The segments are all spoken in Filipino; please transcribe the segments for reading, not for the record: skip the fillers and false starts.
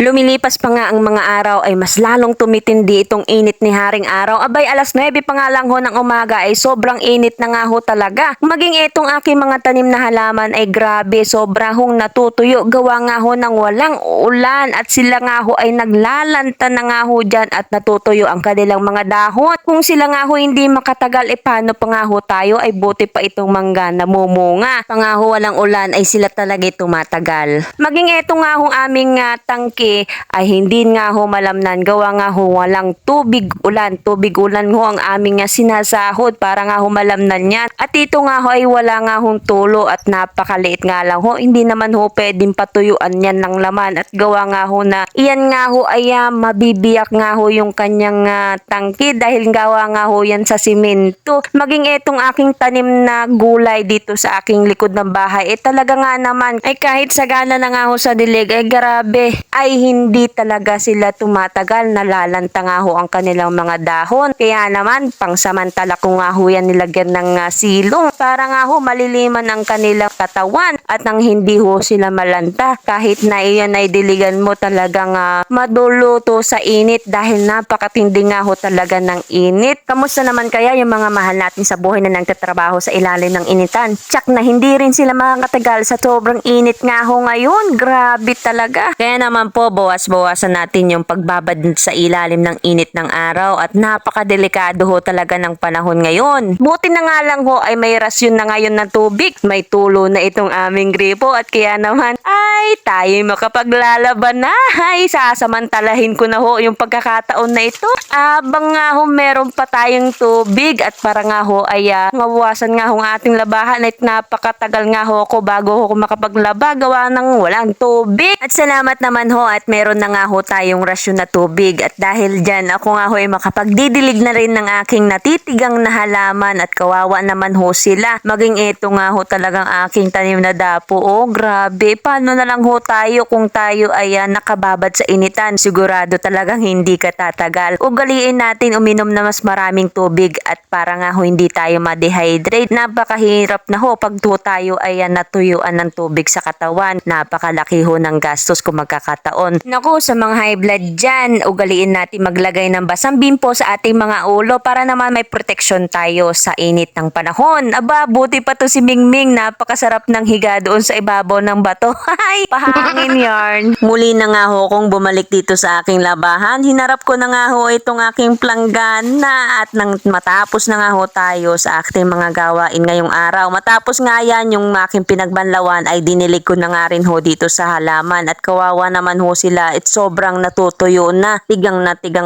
Lumilipas pa nga ang mga araw ay mas lalong tumitindi itong init ni Haring Araw. Abay, alas 9 pa nga lang ho ng umaga ay sobrang init na nga ho talaga. Maging itong aking mga tanim na halaman ay grabe, sobra hong natutuyo. Gawa nga ho ng walang ulan at sila nga ho ay naglalanta na nga ho dyan at natutuyo ang kanilang mga dahon. Kung sila nga ho hindi makatagal, paano pa nga ho tayo? Ay buti pa itong mangga na mumunga. Pa nga ho walang ulan ay sila talaga tumatagal. Maging ito nga ho aming tangke ay hindi nga ho malamnan. Gawa nga ho walang tubig ulan. Tubig ulan ho ang aming sinasahod para nga ho malamnan yan. At ito nga ho ay wala nga hong tulo at napakaliit nga lang ho. Hindi naman ho pwedeng patuyuan yan ng laman. At gawa nga ho na iyan nga ho ay mabibiyak nga ho yung kanyang tangke dahil gawa nga ho yan sa simento. Maging itong aking tanim na gulay dito sa aking likod ng bahay talaga nga naman ay kahit sagana na nga ho sa dilig ay grabe ay hindi talaga sila tumatagal, nalalanta nga ho ang kanilang mga dahon. Kaya naman, pangsamantala ko nga ho yan nilagyan ng silong para nga ho maliliman ang kanilang katawan at nang hindi ho sila malanta. Kahit na iyan ay diligan mo talagang maduluto sa init dahil napakatindi nga ho talaga ng init. Kamusta naman kaya yung mga mahal natin sa buhay na nagtatrabaho sa ilalim ng initan? Tsak na hindi rin sila makakatagal sa sobrang init nga ho ngayon. Grabe talaga. Kaya naman po, bawas-bawasan natin yung pagbabad sa ilalim ng init ng araw at napakadelikado ho talaga ng panahon ngayon. Buti na nga lang ho ay may rasyon na ngayon ng tubig. May tulo na itong aming gripo at kaya naman ay tayo makapaglalaban na. Ay sasamantalahin ko na ho yung pagkakataon na ito. Abang nga ho meron pa tayong tubig at para nga ho ay mabawasan nga ho ang ating labahan at napakatagal nga ho ako bago ho makapaglaba gawa ng walang tubig. At salamat naman ho at meron na nga ho tayong rasyon na tubig at dahil dyan ako nga ho ay makapagdidilig na rin ng aking natitigang na halaman at kawawa naman ho sila. Maging ito nga ho talagang aking tanim na dapo. Oh grabe, paano na lang ho tayo kung tayo ay nakababad sa initan? Sigurado talagang hindi ka tatagal. Ugaliin natin uminom na mas maraming tubig at para nga ho hindi tayo ma-dehydrate. Napakahirap na ho pag tayo ay natuyuan ng tubig sa katawan. Napakalaki ho ng gastos kung magkakataon. Naku, sa mga high blood dyan, ugaliin natin maglagay ng basang bimpo sa ating mga ulo para naman may proteksyon tayo sa init ng panahon. Aba, buti pa to si Mingming. Napakasarap ng higa doon sa ibabaw ng bato. Hay, pahangin yarn. Muli na nga ho kung bumalik dito sa aking labahan. Hinarap ko na nga ho itong aking planggana at nang matapos na nga ho tayo sa ating mga gawain ngayong araw. Matapos nga yan yung aking pinagbanlawan ay dinilig ko na nga rin ho dito sa halaman at kawawa naman ho sila at sobrang natutuyo na. Tigang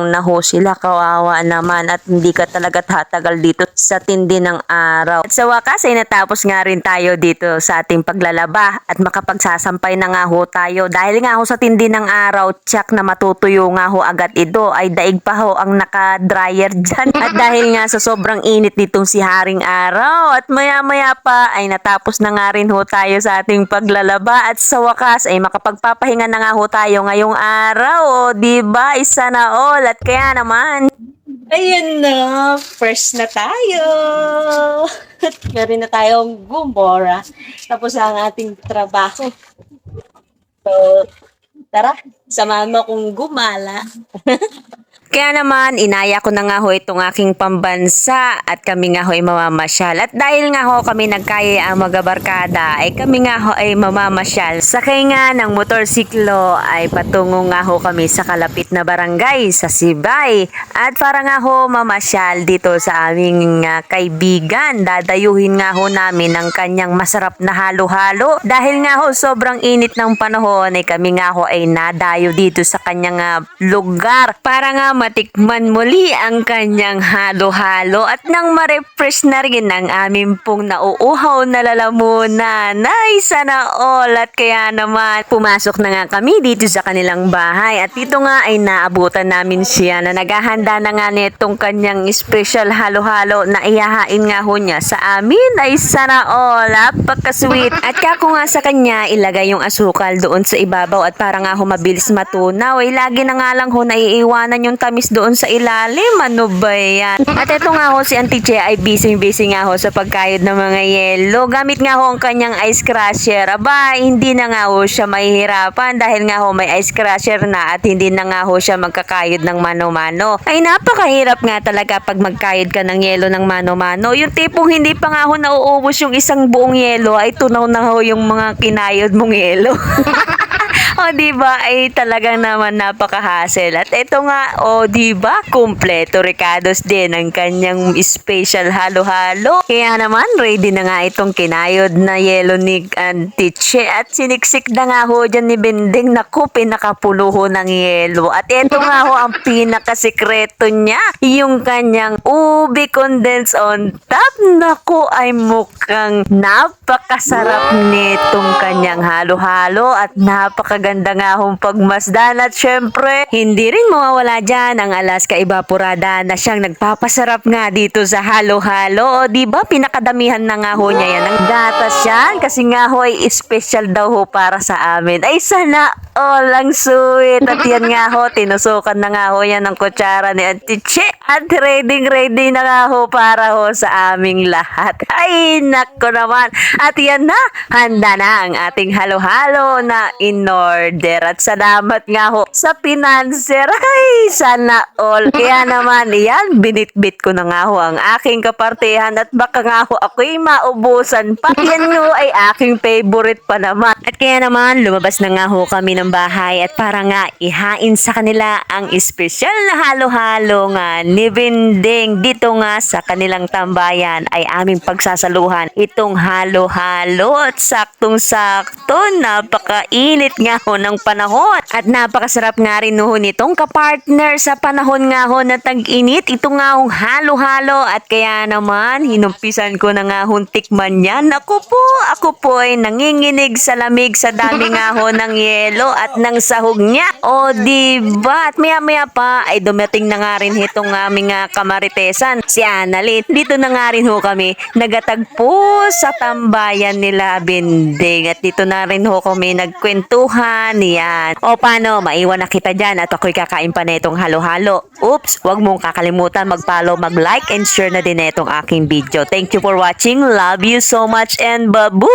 na ho sila, kawawa naman at hindi ka talaga tatagal dito sa tindi ng araw. At sa wakas ay natapos nga rin tayo dito sa ating paglalaba at makapagsasampay na nga ho tayo dahil nga ho sa tindi ng araw tsak na matutuyo nga ho agad ito ay daig pa ho ang naka-dryer dyan at dahil nga sa sobrang init ditong si Haring Araw at maya pa ay natapos na nga rin ho tayo sa ating paglalaba at sa wakas ay makapagpapahinga na nga ho tayo ngayong araw. O diba, isa na all at kaya naman Ayan na, first na tayo. Meron na tayong gumora. Tapos ang ating trabaho. So, tara, samahan mo kong gumala. Kaya naman, inaya ko na nga ho itong aking pambansa at kami nga ho ay mamamasyal. At dahil nga ho kami nagkaya ang magabarkada, ay kami nga ho ay mamamasyal. Sakay nga ng motorsiklo ay patungo nga ho kami sa kalapit na barangay sa Sibay. At para nga ho mamasyal dito sa aming kaibigan, dadayuhin nga ho namin ang kanyang masarap na halo-halo. Dahil nga ho sobrang init ng panahon ay kami nga ho ay nadayo dito sa kanyang lugar para nga matikman muli ang kanyang halo-halo at nang ma-refresh na rin ang aming pong nauuhaw na lalamunan. Ay, sana all! At kaya naman, pumasok na nga kami dito sa kanilang bahay at dito nga ay naabutan namin siya na naghahanda na nga nitong kanyang special halo-halo na ihahain nga ho niya sa amin. Ay, sana all! Napaka-sweet! At kako nga sa kanya, ilagay yung asukal doon sa ibabaw at para nga ho mabilis matunaw. Ay, lagi na nga lang ho naiiwanan yung tamis matamis doon sa ilalim. Ano ba yan? At ito nga ho, si Auntie Che ay busy nga ho sa pagkayod ng mga yelo. Gamit nga ho ang kanyang ice crusher. Aba, hindi na nga ho siya mahihirapan dahil nga ho may ice crusher na at hindi na nga ho siya magkakayod ng mano-mano. Ay napakahirap nga talaga pag magkayod ka ng yelo ng mano-mano. Yung tipong hindi pa nga ho nauubos yung isang buong yelo ay tunaw na ho yung mga kinayod mong yelo. O di ba ay talagang naman napaka-hassle. At ito nga, o di ba, kumpleto Ricardos din ang kanyang special halo-halo. Kaya naman ready na nga itong kinayod na yelo ni Auntie Che at siniksik na nga ho dyan ni Bending. Naku, pinakapulo ho ng yelo. At ito nga ho ang pinakasikreto niya, yung kanyang ube condensed on top. Naku, ay mukhang napakasarap nitong kanyang halo-halo at napakaganda nga hong pagmasdan at syempre hindi rin mawawala dyan ang Alaska Evaporada na siyang nagpapasarap nga dito sa halo-halo. O diba pinakadamihan na nga ho niya yan ang gatas yan kasi nga ho ay special daw ho para sa amin. Ay sana all ang sweet at yan nga ho tinusukan na nga ho yan ng kutsara ni Auntie Che at ready na nga ho para ho sa aming lahat. Ay nako naman at yan na, handa na ang ating halo-halo na in-order. At salamat nga ho sa pinanser. Ay, sana all. Kaya naman, yan, binitbit ko na nga ho ang aking kapartihan at baka nga ho ako'y maubusan pa. Yan ho ay aking favorite pa naman. At kaya naman, lumabas na nga ho kami ng bahay at para nga ihain sa kanila ang espesyal na halo-halo nga ni Bending dito nga sa kanilang tambayan ay aming pagsasaluhan itong halo-halo at saktong-sakto napakainit nga ho ng panahon at napakasarap nga rin ho nitong kapartner sa panahon nga ho na tag-init ito nga hong halo-halo at kaya naman hinumpisan ko na nga hong tikman yan. Ako po ay nanginginig sa lamig sa dami nga ho ng yelo at ng sahog niya. O diba at maya pa ay dumating na nga rin itong aming kamaritesan si Annalyn. Dito na nga rin ho kami nagatagpo sa tambayan nila Bending at dito na rin ho kami nagkwentuhan yan. O paano, maiwan na kita dyan at ako'y kakain pa na itong halo-halo. Oops, wag mong kakalimutan mag-follow, mag-like and share na din na itong aking video. Thank you for watching. Love you so much and babu!